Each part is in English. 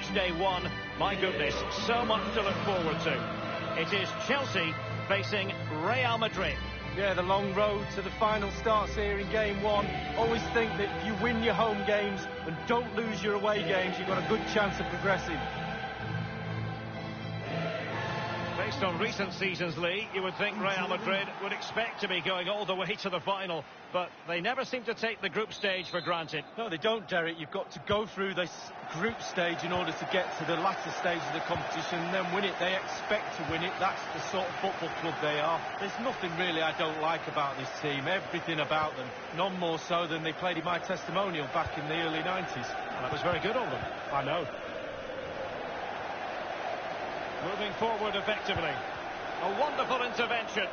match day one. My goodness, so much to look forward to. It is Chelsea facing Real Madrid. Yeah, the long road to the final starts here in game one. Always think that if you win your home games and don't lose your away games, you've got a good chance of progressing. Based on recent seasons, Lee, you would think Real Madrid would expect to be going all the way to the final, but they never seem to take the group stage for granted. No, they don't, Derek. You've got to go through this group stage in order to get to the latter stage of the competition and then win it. They expect to win it. That's the sort of football club they are. There's nothing really I don't like about this team. Everything about them. None more so than they played in my testimonial back in the early 90s. Well, that was very good of them. I know. Moving forward effectively. A wonderful intervention.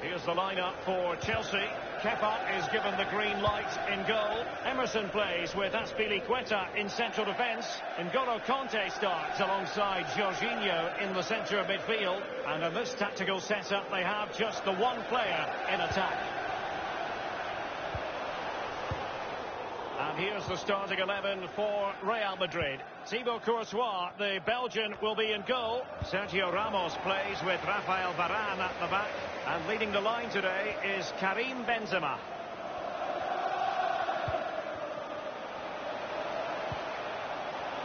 Here's the lineup for Chelsea. Kepa is given the green light in goal. Emerson plays with Azpilicueta in central defence. N'Golo Kanté starts alongside Jorginho in the centre of midfield. And in this tactical setup, they have just the one player in attack. And here's the starting 11 for Real Madrid. Thibaut Courtois, the Belgian, will be in goal. Sergio Ramos plays with Rafael Varane at the back. And leading the line today is Karim Benzema.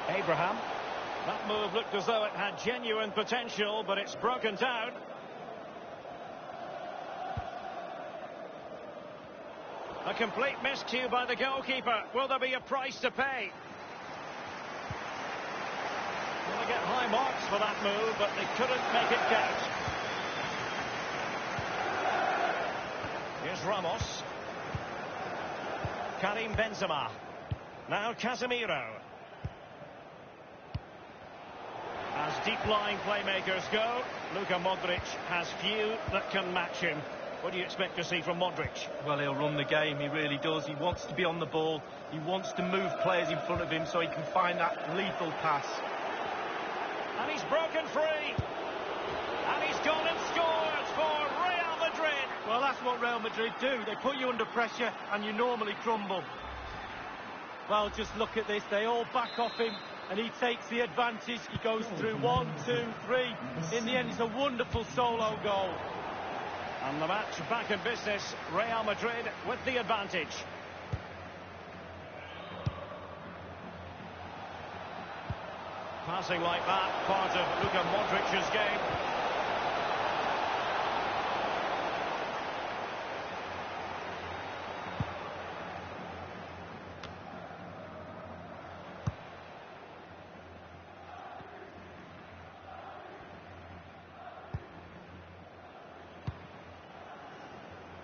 Abraham. That move looked as though it had genuine potential, but it's broken down. A complete miscue by the goalkeeper. Will there be a price to pay? Going to get high marks for that move, but they couldn't make it count. Here's Ramos. Karim Benzema. Now Casemiro. As deep-lying playmakers go, Luka Modric has few that can match him. What do you expect to see from Modric? Well, he'll run the game, he really does. He wants to be on the ball. He wants to move players in front of him so he can find that lethal pass. And he's broken free. And he's gone and scored for Real Madrid. Well, that's what Real Madrid do. They put you under pressure and you normally crumble. Well, just look at this. They all back off him and he takes the advantage. He goes through 1, 2, 3. In the end, it's a wonderful solo goal. And the match back in business. Real Madrid with the advantage. Passing like that, part of Luka Modric's game.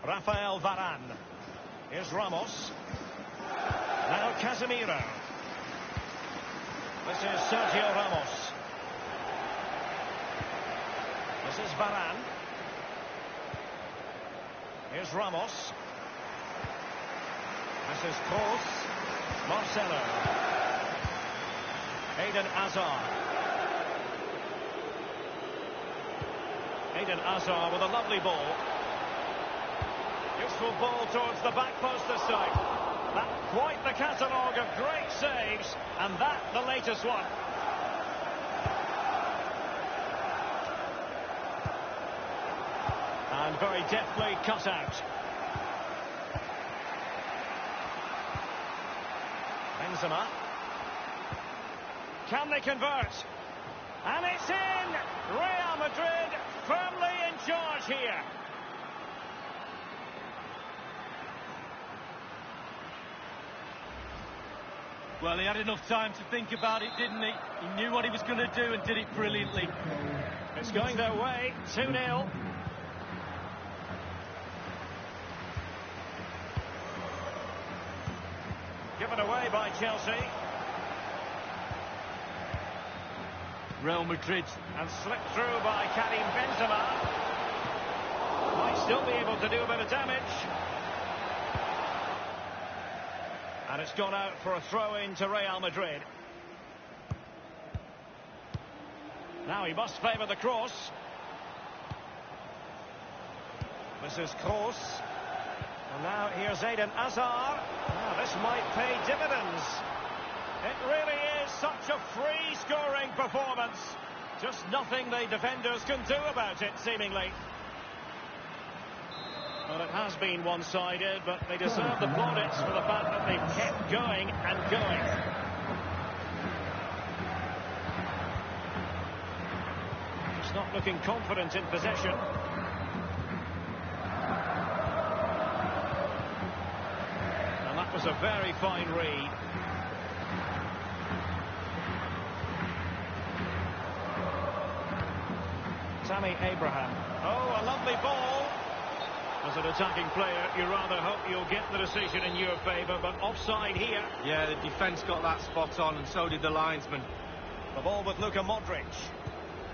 Rafael Varane. Here's Ramos. Now Casemiro. This is Sergio Ramos. This is Varane. Here's Ramos. This is Kroos. Marcelo. Eden Hazard. Eden Hazard with a lovely ball. Useful ball towards the back post this time. That quite the catalogue of great saves, and that the latest one. And very deftly cut out. Benzema. Can they convert? And it's in! Real Madrid firmly in charge here. Well, he had enough time to think about it, didn't he? He knew what he was going to do and did it brilliantly. It's going their way, 2-0. Given away by Chelsea. Real Madrid. And slipped through by Karim Benzema. Might still be able to do a bit of damage. And it's gone out for a throw-in to Real Madrid. Now he must favour the cross. This is Kroos. And now here's Eden Hazard. Now this might pay dividends. It really is such a free-scoring performance. Just nothing the defenders can do about it, seemingly. Well, it has been one-sided, but they deserve the plaudits for the fact that they've kept going and going. Just not looking confident in possession. And that was a very fine read. Tammy Abraham. Oh, a lovely ball. As an attacking player, you rather hope you'll get the decision in your favour, but offside here. Yeah, the defence got that spot on, and so did the linesman. The ball with Luka Modric.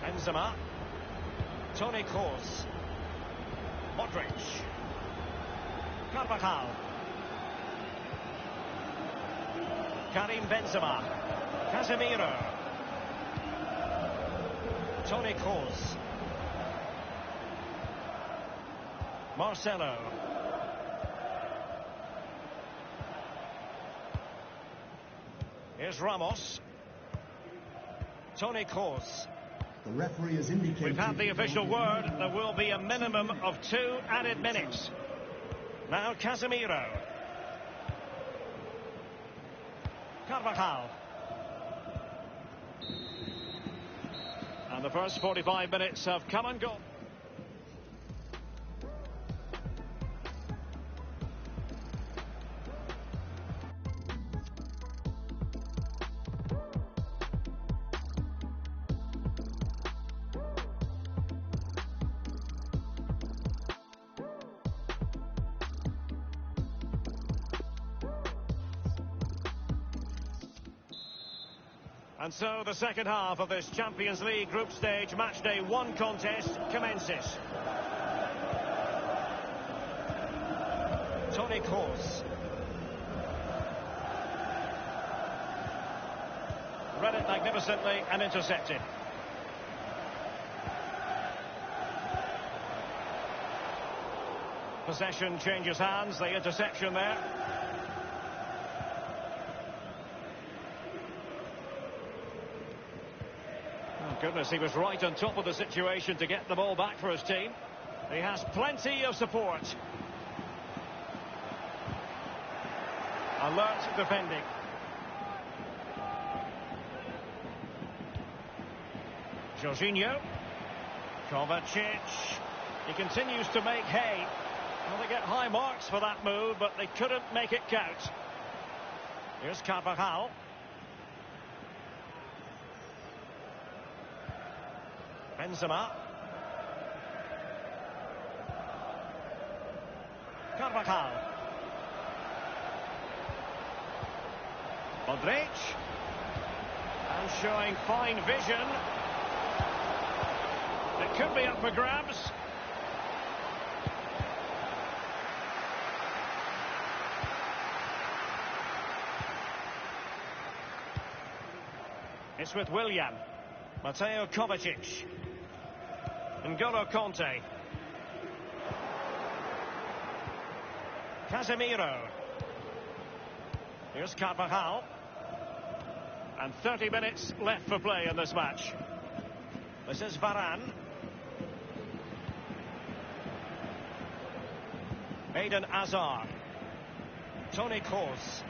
Benzema. Toni Kroos. Modric. Carvajal. Karim Benzema. Casemiro. Toni Kroos. Marcelo. Here's Ramos. Toni Kroos. The referee has indicated... We've had the official word. There will be a minimum of 2 added minutes. Now Casemiro. Carvajal. And the first 45 minutes have come and gone. And so the second half of this Champions League group stage matchday 1 contest commences. Toni Kroos. Read it magnificently and intercepted. Possession changes hands, the interception there. Goodness, he was right on top of the situation to get the ball back for his team. He has plenty of support. Alert defending. Jorginho. Kovacic. He continues to make hay. Well, they get high marks for that move, but they couldn't make it count. Here's Carvajal. Benzema. Carvajal. Modric. And showing fine vision. It could be up for grabs. It's with Willian. Mateo Kovacic. N'Golo Conte. Casemiro. Here's Carvajal. And 30 minutes left for play in this match. This is Varane. Eden Hazard. Toni Kroos.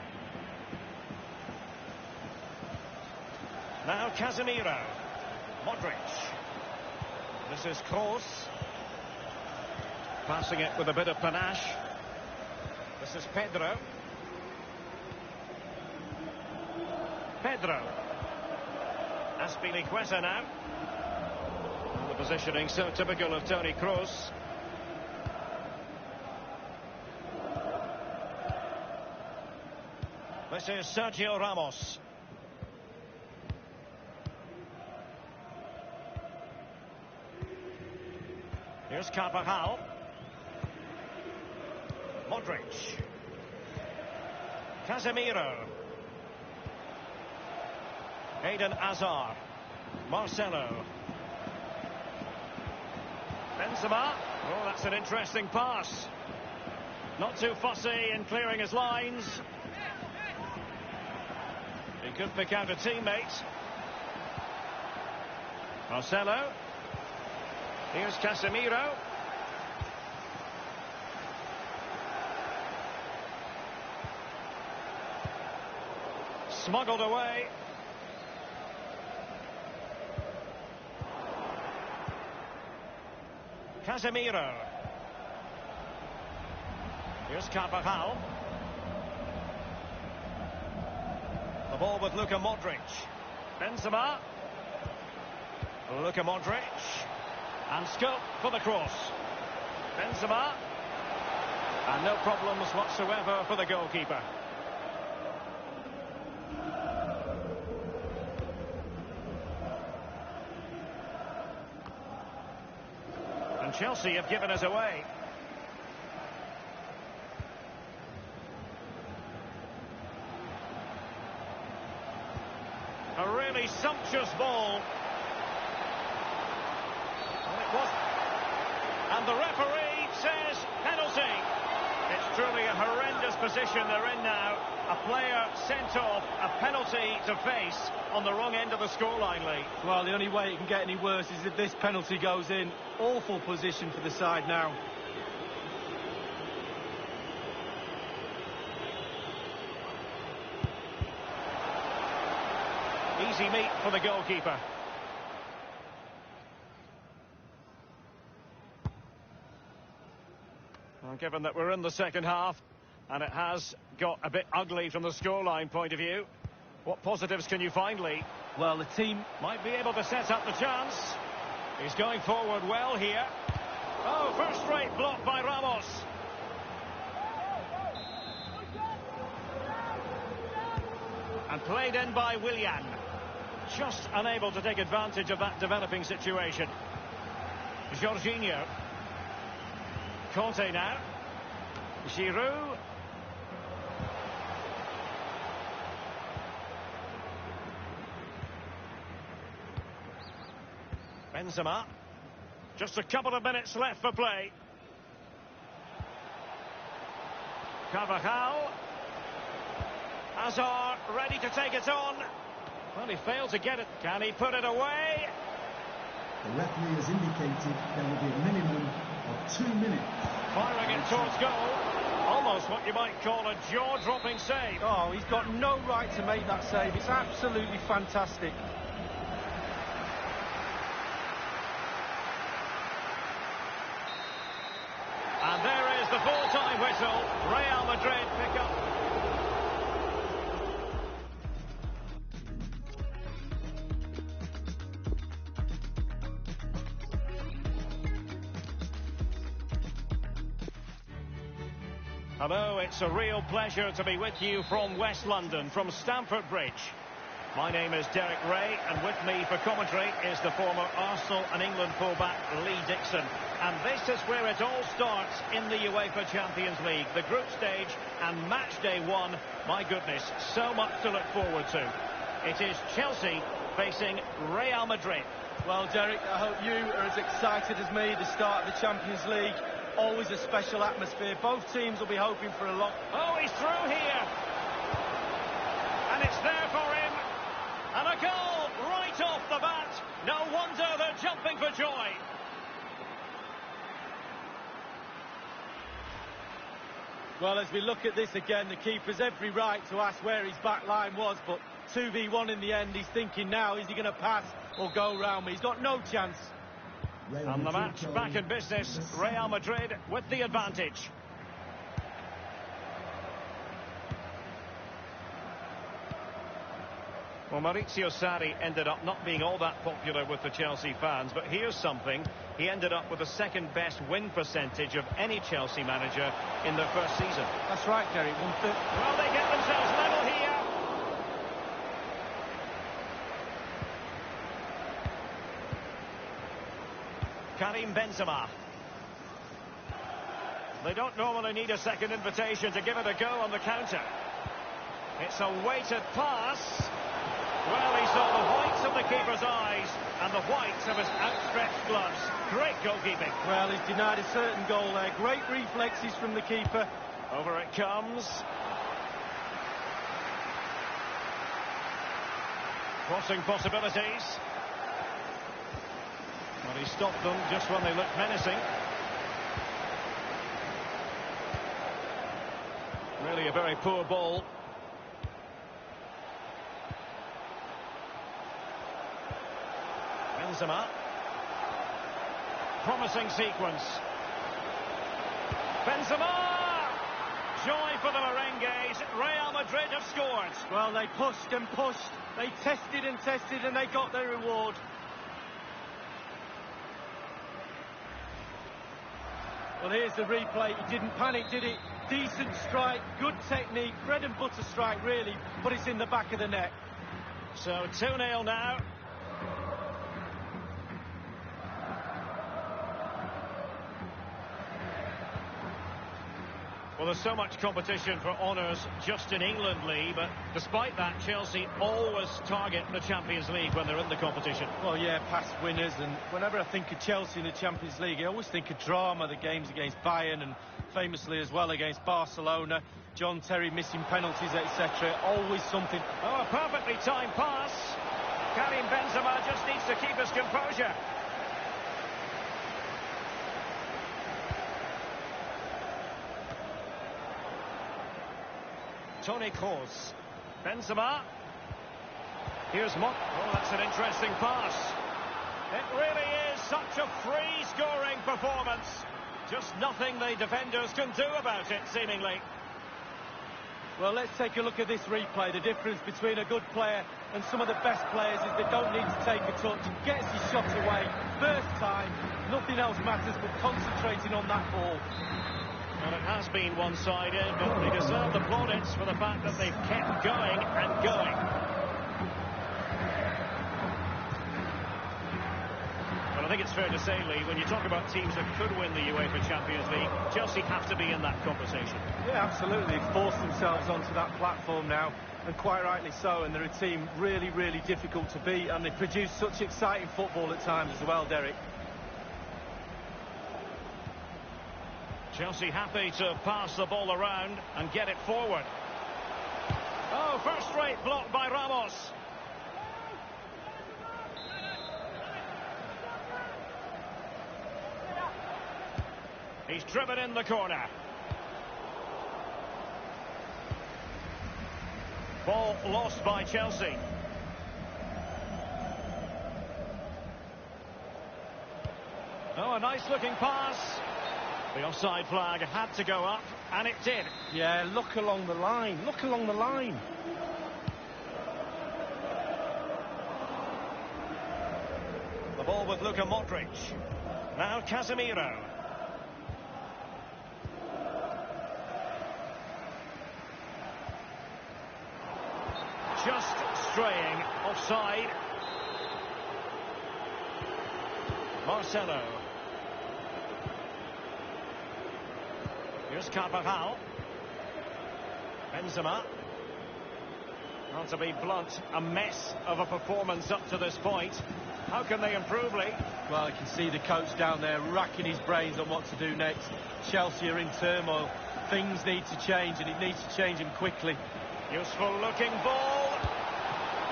Now Casemiro. Modric. This is Kroos. Passing it with a bit of panache. This is Pedro. Pedro. Azpilicueta now. And the positioning so typical of Toni Kroos. This is Sergio Ramos. Here's Carvajal. Modric. Casemiro. Eden Hazard. Marcelo. Benzema. Oh, that's an interesting pass. Not too fussy in clearing his lines. He could pick out a teammate. Marcelo. Here's Casemiro. Smuggled away. Casemiro. Here's Carvajal. The ball with Luka Modric. Benzema. Luka Modric. And scope for the cross. Benzema. And no problems whatsoever for the goalkeeper. And Chelsea have given us away. A really sumptuous ball. And it was. And the referee says penalty. It's truly a horrendous position they're in now. A player sent off, a penalty to face on the wrong end of the scoreline, Lee. Well, the only way it can get any worse is if this penalty goes in. Awful position for the side now. Easy meat for the goalkeeper. Well, given that we're in the second half, and it has got a bit ugly from the scoreline point of view, what positives can you find, Lee? Well, the team Might be able to set up the chance. He's going forward well here. Oh, first rate block by Ramos. And played in by Willian. Just unable to take advantage of that developing situation. Jorginho. Conte now. Giroud. Benzema. Just a couple of minutes left for play. Carvajal. Hazard ready to take it on. Well, he failed to get it. Can he put it away? The referee has indicated there will be a minimum of 2 minutes. Firing it towards goal. Almost what you might call a jaw-dropping save. Oh, he's got no right to make that save. It's absolutely fantastic. And there is the full-time whistle. Real Madrid pick up. Hello, it's a real pleasure to be with you from West London, from Stamford Bridge. My name is Derek Ray, and with me for commentary is the former Arsenal and England fullback Lee Dixon. And this is where it all starts in the UEFA Champions League, the group stage and match day one. My goodness, so much to look forward to. It is Chelsea facing Real Madrid. Well, Derek, I hope you are as excited as me. The start of the Champions League, always a special atmosphere. Both teams will be hoping for a lot. Oh, he's through here. And it's there for him. And a goal right off the bat. No wonder they're jumping for joy. Well, as we look at this again, the keeper's every right to ask where his back line was, but 2v1 in the end. He's thinking now, is he going to pass or go round me? He's got no chance. And the match back in business. Real Madrid with the advantage. Well, Maurizio Sarri ended up not being all that popular with the Chelsea fans, but here's something. He ended up with the second best win percentage of any Chelsea manager in their first season. That's right, Derek. Well, they get themselves level here. Karim Benzema. They don't normally need a second invitation to give it a go on the counter. It's a weighted pass. Well, he saw the whites of the keeper's eyes and the whites of his outstretched gloves. Great goalkeeping. Well, he's denied a certain goal there. Great reflexes from the keeper. Over it comes. Crossing possibilities. Well, he stopped them just when they looked menacing. Really a very poor ball. Benzema. Promising sequence. Benzema! Joy for the Merengues. Real Madrid have scored. Well, they pushed and pushed. They tested and tested and they got their reward. Well, here's the replay. He didn't panic, did he? Decent strike, good technique, bread and butter strike, really, but it's in the back of the net. So 2-0 now. Well, there's so much competition for honours just in England League, but despite that, Chelsea always target the Champions League when they're in the competition. Well, yeah, past winners, and whenever I think of Chelsea in the Champions League, I always think of drama, the games against Bayern, and famously as well against Barcelona, John Terry missing penalties, etc. Always something. Oh, a perfectly timed pass. Karim Benzema just needs to keep his composure. Toni Kroos. Benzema. Here's Mott. Oh, that's an interesting pass. It really is such a free-scoring performance. Just nothing the defenders can do about it, seemingly. Well, let's take a look at this replay. The difference between a good player and some of the best players is they don't need to take a touch. Gets his shot away. First time, nothing else matters but concentrating on that ball. Well, it has been one-sided, but they deserve the plaudits for the fact that they've kept going and going. But I think it's fair to say, Lee, when you talk about teams that could win the UEFA Champions League, Chelsea have to be in that conversation. Yeah, absolutely. They've forced themselves onto that platform now, and quite rightly so, and they're a team really, really difficult to beat, and they produce such exciting football at times as well, Derek. Chelsea happy to pass the ball around and get it forward. Oh, first-rate block by Ramos. He's driven in the corner. Ball lost by Chelsea. Oh, a nice-looking pass. The offside flag had to go up, and it did. Yeah, look along the line. Look along the line. The ball with Luka Modric. Now Casemiro. Just straying offside. Marcelo. Here's Carvajal. Benzema. Not to be blunt, a mess of a performance up to this point. How can they improve, Lee? Well, you can see the coach down there racking his brains on what to do next. Chelsea are in turmoil. Things need to change, and it needs to change them quickly. Useful looking ball.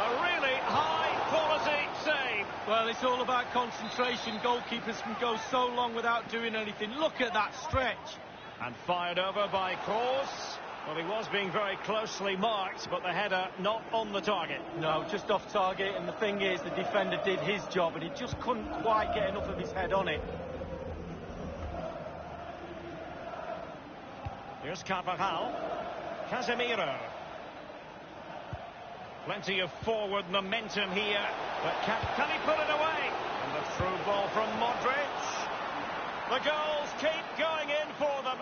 A really high quality save. Well, it's all about concentration. Goalkeepers can go so long without doing anything. Look at that stretch. And fired over by Kroos. Well, he was being very closely marked, but the header not on the target. No, just off target, and the thing is, the defender did his job, and he just couldn't quite get enough of his head on it. Here's Carvajal. Casemiro. Plenty of forward momentum here, but can he put it away? And the through ball from Modric. The goals keep going in for them.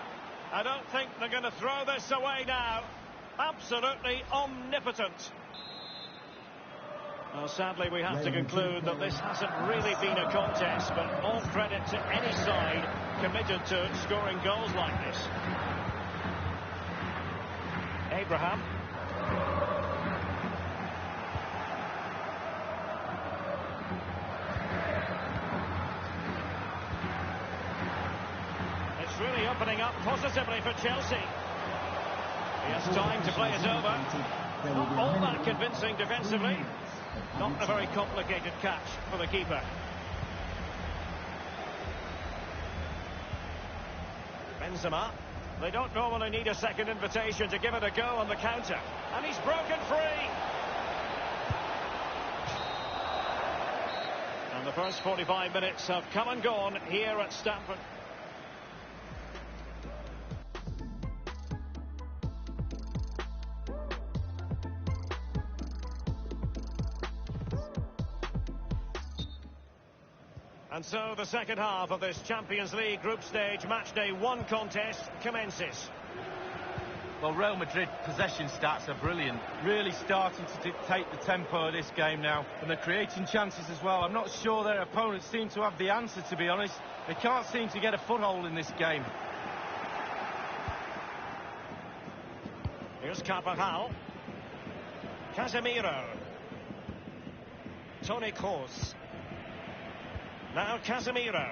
I don't think they're going to throw this away now. Absolutely omnipotent. Well, sadly, we have to conclude that this hasn't really been a contest, but all credit to any side committed to scoring goals like this. Abraham. It's really opening up positively for Chelsea. He has time to play it over. Not all that convincing defensively. Not a very complicated catch for the keeper. Benzema. They don't normally need a second invitation to give it a go on the counter. And he's broken free. And the first 45 minutes have come and gone here at Stamford. And so the second half of this Champions League group stage matchday 1 contest commences. Well, Real Madrid possession stats are brilliant. Really starting to dictate the tempo of this game now. And they're creating chances as well. I'm not sure their opponents seem to have the answer, to be honest. They can't seem to get a foothold in this game. Here's Carvajal. Casemiro. Toni Kroos. Now Casemiro.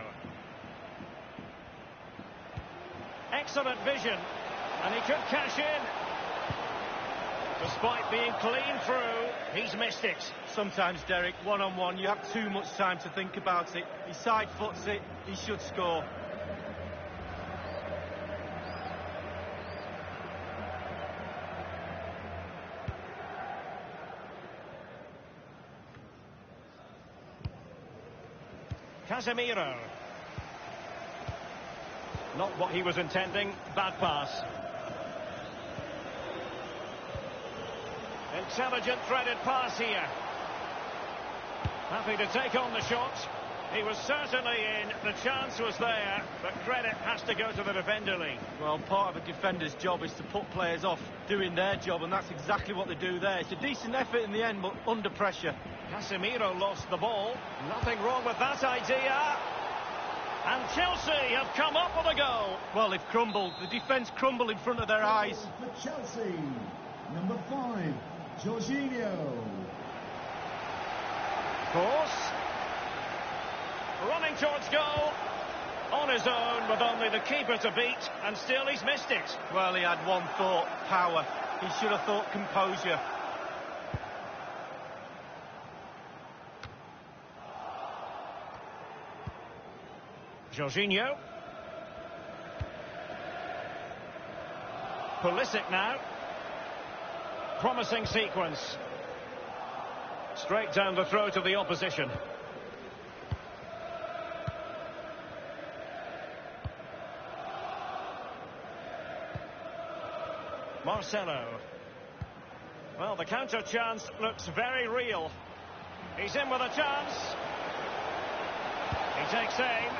Excellent vision. And he could cash in. Despite being clean through, he's missed it. Sometimes, Derek, one-on-one, you have too much time to think about it. He side foots it, he should score. Casemiro. Not what he was intending. Bad pass. Intelligent threaded pass here. Happy to take on the shot. He was certainly in. The chance was there, but credit has to go to the defender, Lee. Well, part of a defender's job is to put players off doing their job, and that's exactly what they do there. It's a decent effort in the end, but under pressure. Casemiro lost the ball. Nothing wrong with that idea. And Chelsea have come up with a goal. Well, they've crumbled. The defence crumbled in front of their eyes. For Chelsea, number 5, Jorginho. Kroos. Running towards goal. On his own with only the keeper to beat. And still he's missed it. Well, he had one thought, power. He should have thought composure. Jorginho. Pulisic now. Promising sequence. Straight down the throat of the opposition. Marcelo. Well, the counter chance looks very real. He's in with a chance. He takes aim.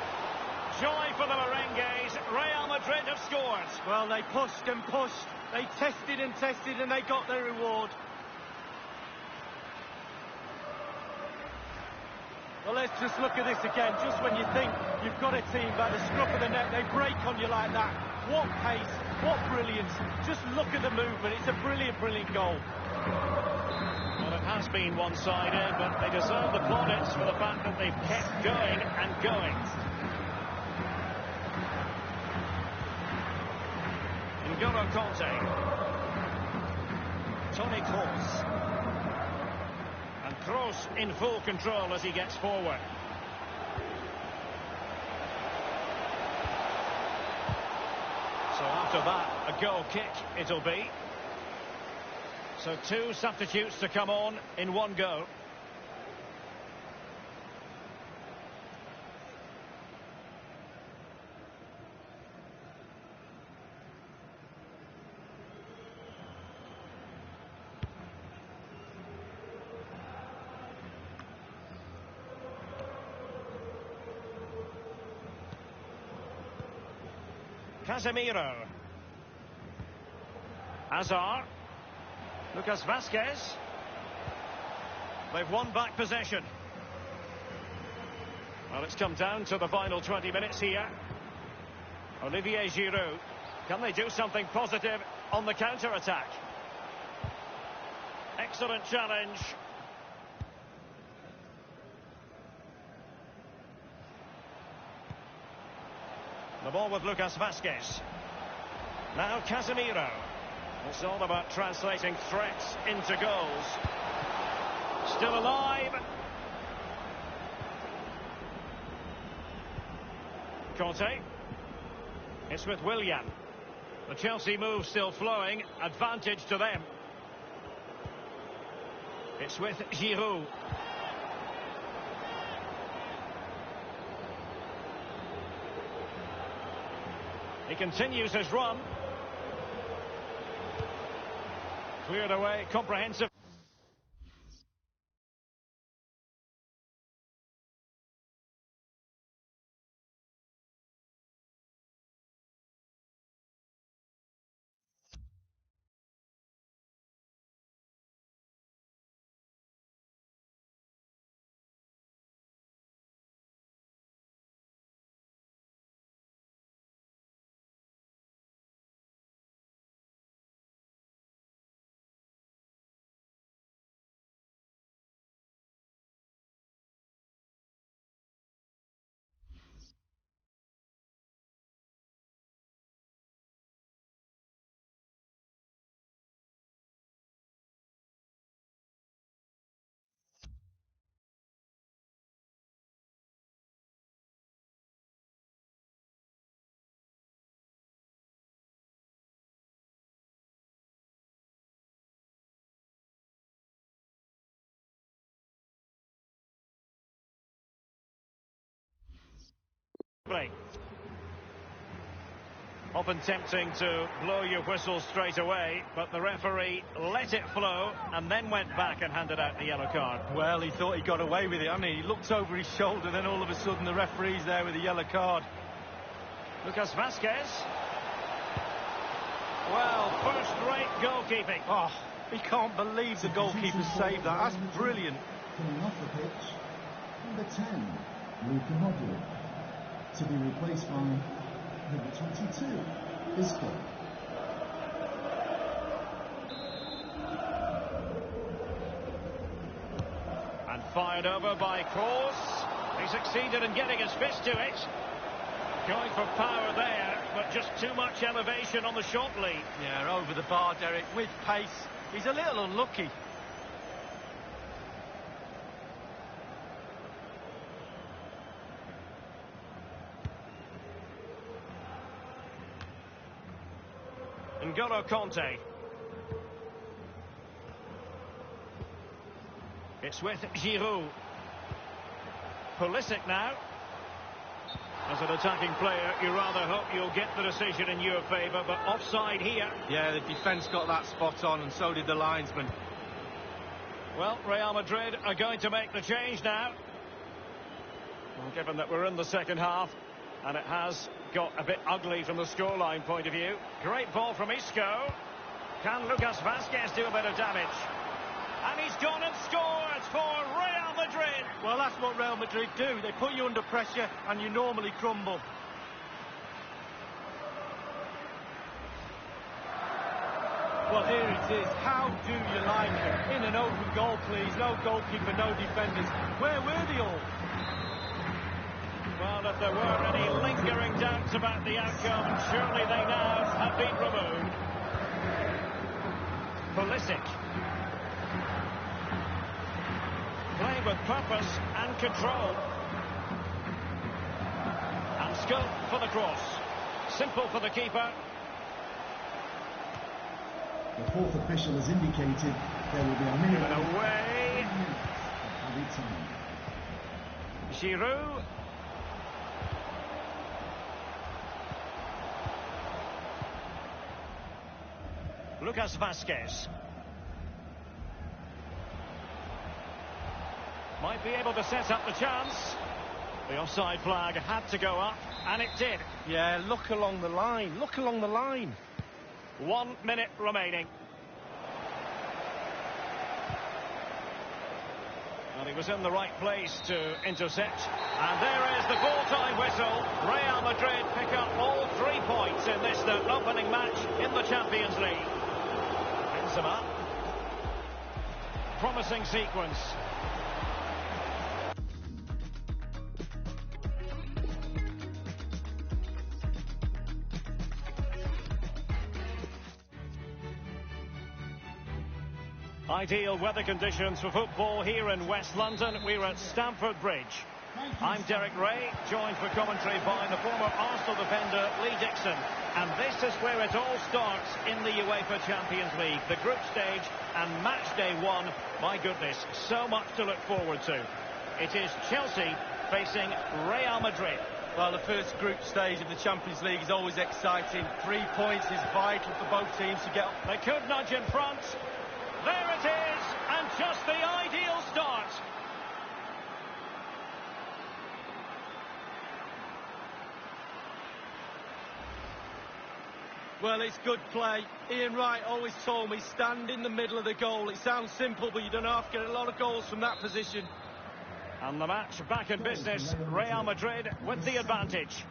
Joy for the Merengues. Real Madrid have scored. Well, they pushed and pushed. They tested and tested, and they got their reward. Well, let's just look at this again. Just when you think you've got a team by the scruff of the neck, they break on you like that. What pace, what brilliance. Just look at the movement. It's a brilliant, brilliant goal. Well, it has been one-sided, but they deserve the plaudits for the fact that they've kept going and going. N'Golo Kanté. Toni Kroos. And Kroos in full control as he gets forward. So after that, a goal kick it'll be. So 2 substitutes to come on in one go. Casemiro. Hazard. Lucas Vazquez. They've won back possession. Well, it's come down to the final 20 minutes here. Olivier Giroud. Can they do something positive on the counter-attack? Excellent challenge. The ball with Lucas Vazquez. Now Casemiro. It's all about translating threats into goals. Still alive. Conte. It's with Willian. The Chelsea move still flowing. Advantage to them. It's with Giroud. He continues his run. Cleared away, comprehensive. Often tempting to blow your whistle straight away, but the referee let it flow and then went back and handed out the yellow card. Well, he thought he got away with it, hadn't he? He looked over his shoulder, then all of a sudden the referee's there with a yellow card. Lucas Vazquez. Well, first-rate goalkeeping. Oh, he can't believe the goalkeeper saved that. That's brilliant. Coming off the pitch, number 10, Luka Modric, to be replaced by number 22, Isco. And fired over by Kroos. He succeeded in getting his fist to it. Going for power there, but just too much elevation on the short lead. Yeah, over the bar, Derek, with pace. He's a little unlucky. N'Golo Conte. It's with Giroud. Pulisic now. As an attacking player, you rather hope you'll get the decision in your favour, but offside here. Yeah, the defence got that spot on, and so did the linesman. Well, Real Madrid are going to make the change now. Well, given that we're in the second half, and it has got a bit ugly from the scoreline point of view. Great ball from Isco. Can Lucas Vazquez do a bit of damage? And he's gone and scored for Real Madrid. Well, that's what Real Madrid do. They put you under pressure and you normally crumble. Well, here it is. How do you like it? In an open goal, please. No goalkeeper, no defenders. Where were they all? Well, if there were any lingering doubts about the outcome, surely they now have been removed. Pulisic. Playing with purpose and control. And scope for the cross. Simple for the keeper. The fourth official has indicated there will be a minute Given away. of added time. Giroud. Lucas Vazquez. Might be able to set up the chance. The offside flag had to go up, and it did. Yeah, look along the line. Look along the line. 1 minute remaining. Well, he was in the right place to intercept. And there is the full-time whistle. Real Madrid pick up all 3 points in this their opening match in the Champions League. Benzema. Promising sequence. Ideal weather conditions for football here in West London. We're at Stamford Bridge. I'm Derek Ray, joined for commentary by the former Arsenal defender Lee Dixon. And this is where it all starts in the UEFA Champions League. The group stage and match day one. My goodness, so much to look forward to. It is Chelsea facing Real Madrid. Well, the first group stage of the Champions League is always exciting. 3 points is vital for both teams to get. They could nudge in front. There it is, and just the ideal start. Well, it's good play. Ian Wright always told me, stand in the middle of the goal. It sounds simple, but you don't have to get a lot of goals from that position. And the match back in business. Real Madrid with the advantage.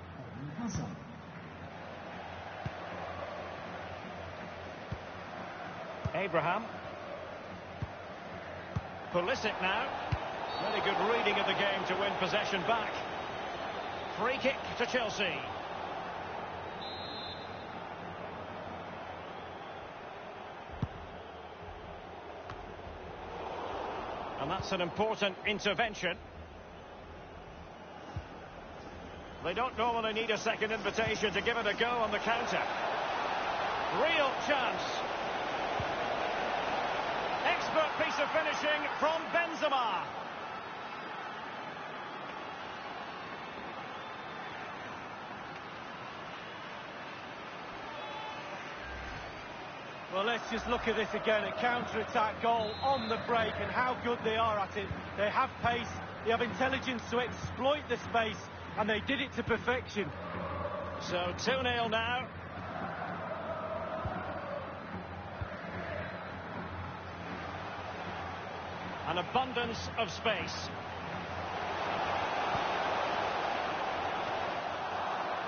Abraham. Pulisic now. Very good reading of the game to win possession back. Free kick to Chelsea. And that's an important intervention. They don't normally need a second invitation to give it a go on the counter. Real chance. Expert piece of finishing from Benzema. Well, let's just look at this again. A counter-attack goal on the break, and how good they are at it. They have pace, they have intelligence to exploit the space, and they did it to perfection. So 2-0 now. An abundance of space.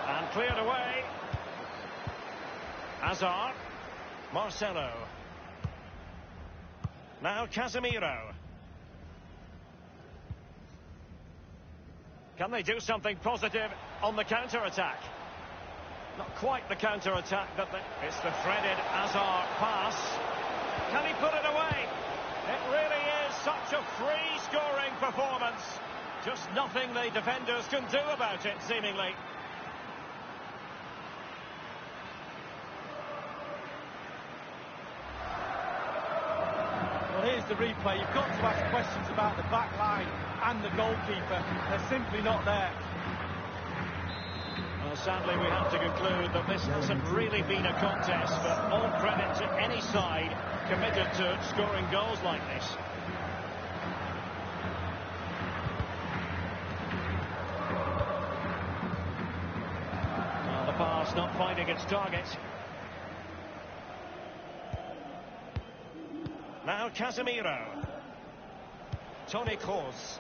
And cleared away. Hazard. Marcelo. Now Casemiro. Can they do something positive on the counter-attack? Not quite the counter-attack, but it's the threaded Hazard pass. Can he put it away? It really is such a free-scoring performance. Just nothing the defenders can do about it, seemingly. Well, here's the replay. You've got to ask questions about the back line and the goalkeeper. They're simply not there. Well, sadly, we have to conclude that this hasn't really been a contest, but all credit to any side committed to scoring goals like this. Well, the pass not finding its target. Now Casemiro. Toni Kroos.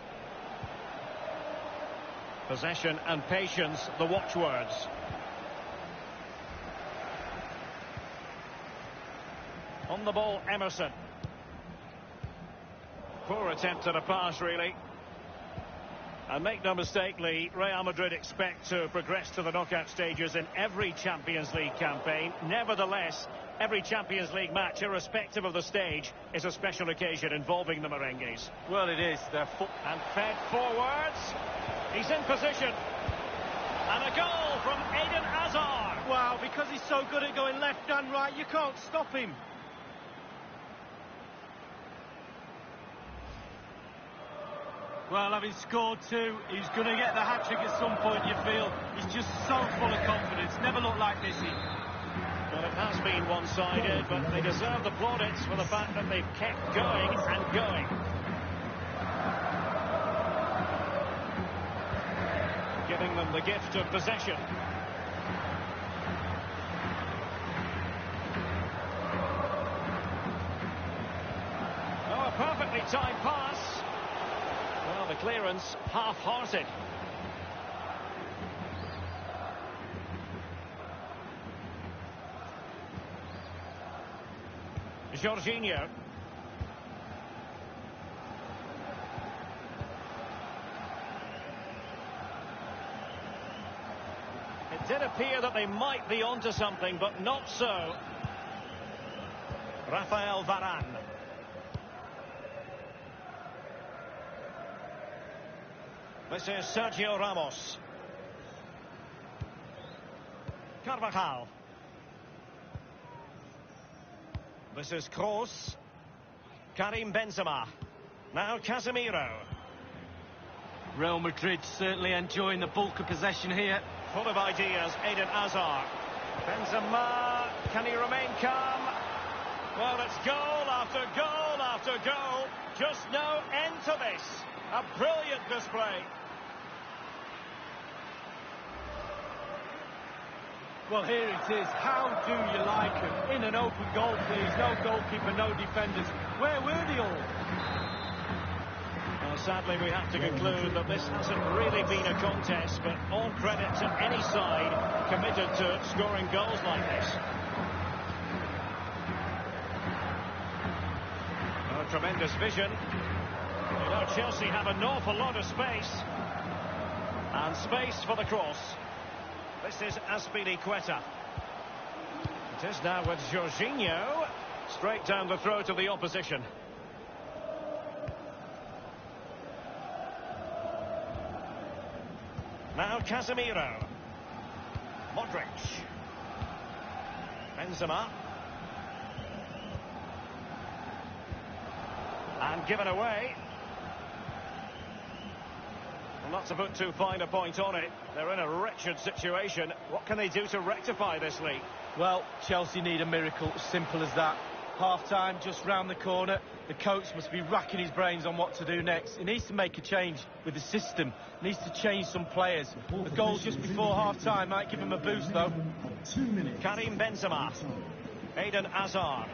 Possession and patience, the watchwords. On the ball, Emerson. Poor attempt at a pass, really. And make no mistake, Lee, Real Madrid expect to progress to the knockout stages in every Champions League campaign. Nevertheless, every Champions League match, irrespective of the stage, is a special occasion involving the Merengues. Well, it is. They're and fed forwards. He's in position. And a goal from Eden Hazard. Wow, because he's so good at going left and right, you can't stop him. Well, having scored two, he's going to get the hat-trick at some point, you feel. He's just so full of confidence. Never looked like this. Well, it has been one-sided, but they deserve the plaudits for the fact that they've kept going and going. Giving them the gift of possession. Oh, a perfectly timed pass. Well, the clearance half-hearted. Jorginho. It did appear that they might be onto something, but not so. Rafael Varane. This is Sergio Ramos. Carvajal. This is Kroos. Karim Benzema. Now Casemiro. Real Madrid certainly enjoying the bulk of possession here. Full of ideas, Eden Hazard. Benzema, can he remain calm? Well, it's goal after goal after goal. Just no end to this. A brilliant display. Well, here it is. How do you like him? In an open goal, please. No goalkeeper, no defenders. Where were they all? Well, sadly, we have to conclude that this hasn't really been a contest, but all credit to any side committed to scoring goals like this. Oh, tremendous vision. You know, Chelsea have an awful lot of space. And space for the cross. This is Azpilicueta. It is now with Jorginho. Straight down the throat of the opposition. Now Casemiro. Modric. Benzema. And given away. Well, not to put too fine a point on it. They're in a wretched situation. What can they do to rectify this league? Well, Chelsea need a miracle, simple as that. Half-time just round the corner. The coach must be racking his brains on what to do next. He needs to make a change with the system. He needs to change some players. The goal just before half-time might give him a boost, though. 2 minutes. Karim Benzema. Eden Hazard.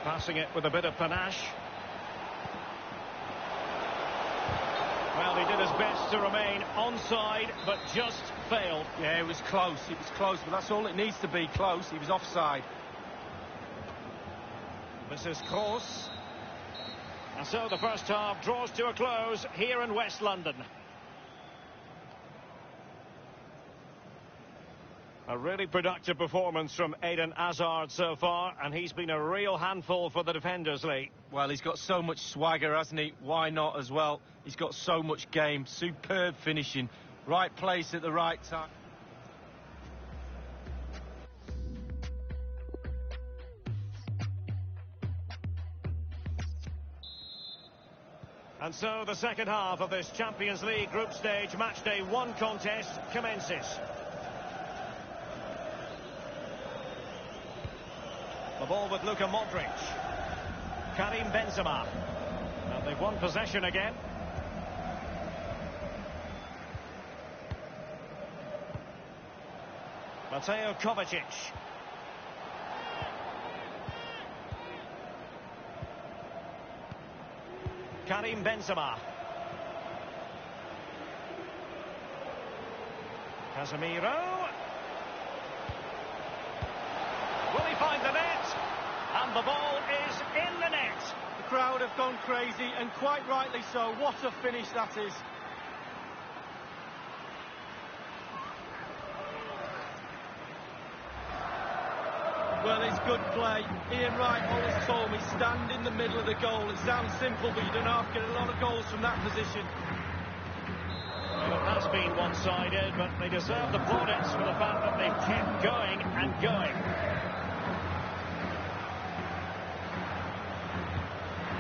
Passing it with a bit of panache. Well, he did his best to remain onside, but just failed. Yeah, it was close, but that's all it needs to be, close. He was offside. This is Kroos. And so the first half draws to a close here in West London. A really productive performance from Eden Hazard so far, and he's been a real handful for the defenders, Lee. Well, he's got so much swagger, hasn't he? Why not as well? He's got so much game, superb finishing, right place at the right time. And so the second half of this Champions League group stage matchday 1 contest commences. The ball with Luka Modric. Karim Benzema. And they've won possession again. Mateo Kovacic. Karim Benzema. Casemiro. Will he find the net? And the ball is in the net. The crowd have gone crazy, and quite rightly so. What a finish that is. Well, it's good play. Ian Wright always told me, stand in the middle of the goal. It sounds simple, but you don't have to get a lot of goals from that position. Well, it has been one-sided, but they deserve the plaudits for the fact that they've kept going and going.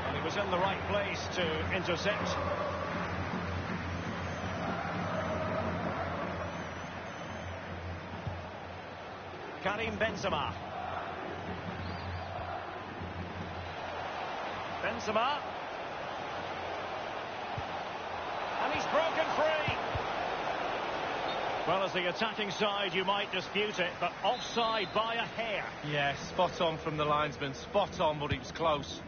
And he was in the right place to intercept. Karim Benzema. Benzema. And he's broken free. Well, as the attacking side, you might dispute it, but offside by a hair. Yeah, spot on from the linesman. Spot on, but it was close.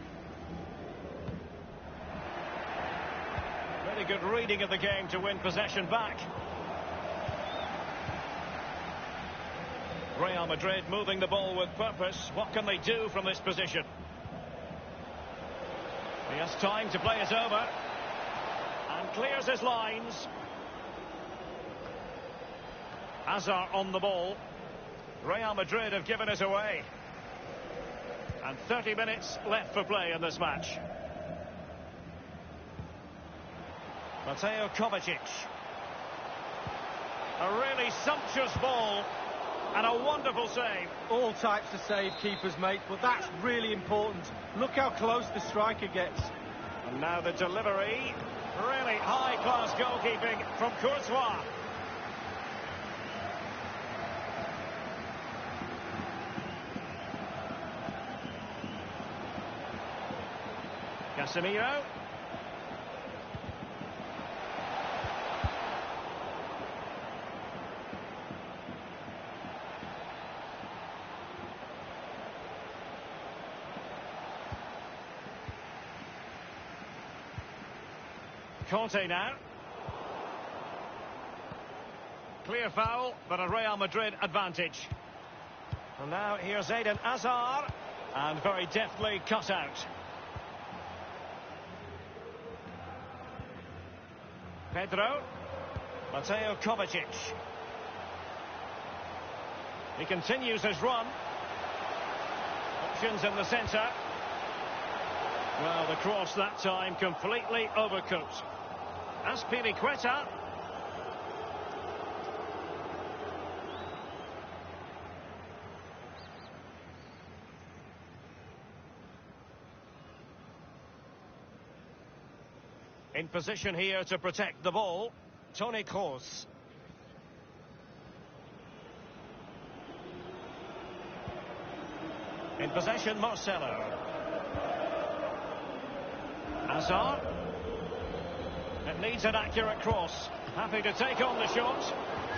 Very good reading of the game to win possession back. Real Madrid moving the ball with purpose. What can they do from this position? He has time to play it over. And clears his lines. Hazard on the ball. Real Madrid have given it away. And 30 minutes left for play in this match. Mateo Kovacic. A really sumptuous ball and a wonderful save. All types of save keepers make, but that's really important. Look how close the striker gets. And now the delivery. Really high-class goalkeeping from Courtois. Casemiro. Conte now. Clear foul, but a Real Madrid advantage. And now here's Eden Hazard. And very deftly cut out. Pedro. Mateo Kovacic. He continues his run. Options in the centre. Well, the cross that time completely overcooked. Azpilicueta. In position here to protect the ball. Toni Kroos. In possession, Marcelo. Hazard. It needs an accurate cross. Happy to take on the shot.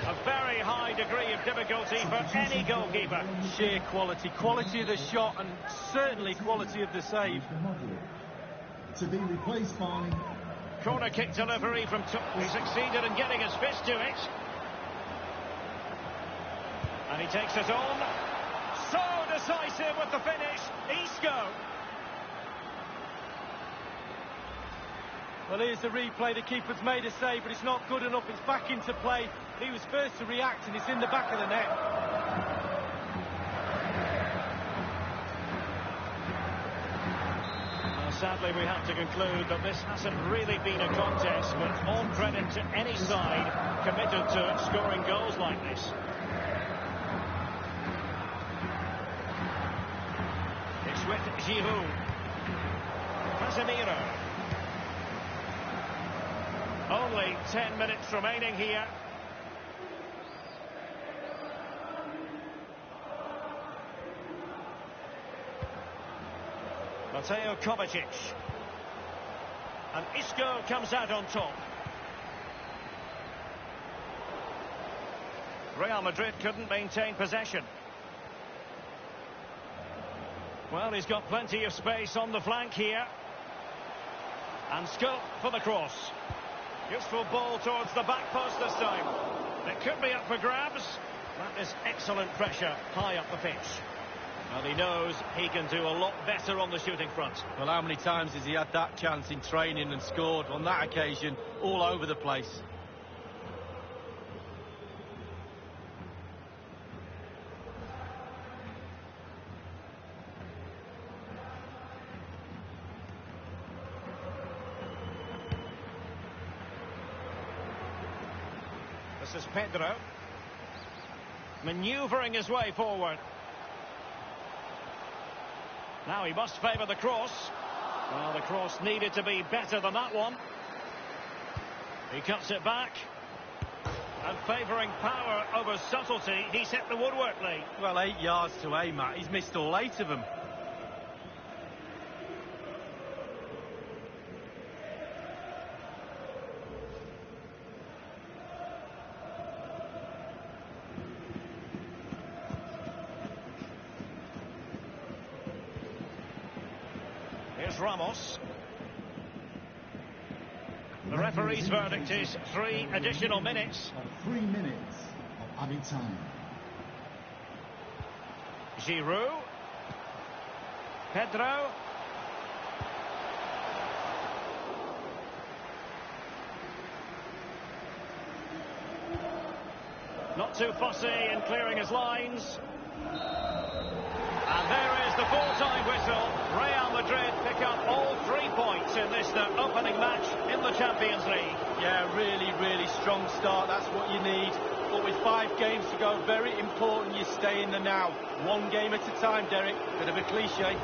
A very high degree of difficulty for any goalkeeper. Sheer quality. Quality of the shot and certainly quality of the save. To be replaced by... Corner kick delivery from... He succeeded in getting his fist to it. And he takes it on. So decisive with the finish. Isco. Well, here's the replay. The keeper's made a save, but it's not good enough. It's back into play. He was first to react, and it's in the back of the net. Well, sadly, we have to conclude that this hasn't really been a contest, but all credit to any side committed to scoring goals like this. It's with Giroud. Casemiro. Only 10 minutes remaining here. Mateo Kovacic. And Isco comes out on top. Real Madrid couldn't maintain possession. Well, he's got plenty of space on the flank here. And scope for the cross. Useful ball towards the back post this time. It could be up for grabs. That is excellent pressure high up the pitch. Well, he knows he can do a lot better on the shooting front. Well, how many times has he had that chance in training and scored? On that occasion, all over the place. This is Pedro. Manoeuvring his way forward. Now he must favour the cross. Well, the cross needed to be better than that one. He cuts it back. And favouring power over subtlety, he's hit the woodwork, Lee. Well, 8 yards to aim at. He's missed all 8 of them. Here's Ramos. The referee's verdict is 3 additional minutes. 3 minutes of added time. Giroud. Pedro. Not too fussy in clearing his lines. And there is is the full-time whistle. Real Madrid pick up all 3 points in this their opening match in the Champions League. Yeah, really strong start. That's what you need. But with 5 games to go, very important you stay in the now. One game at a time, Derek. Bit of a cliche.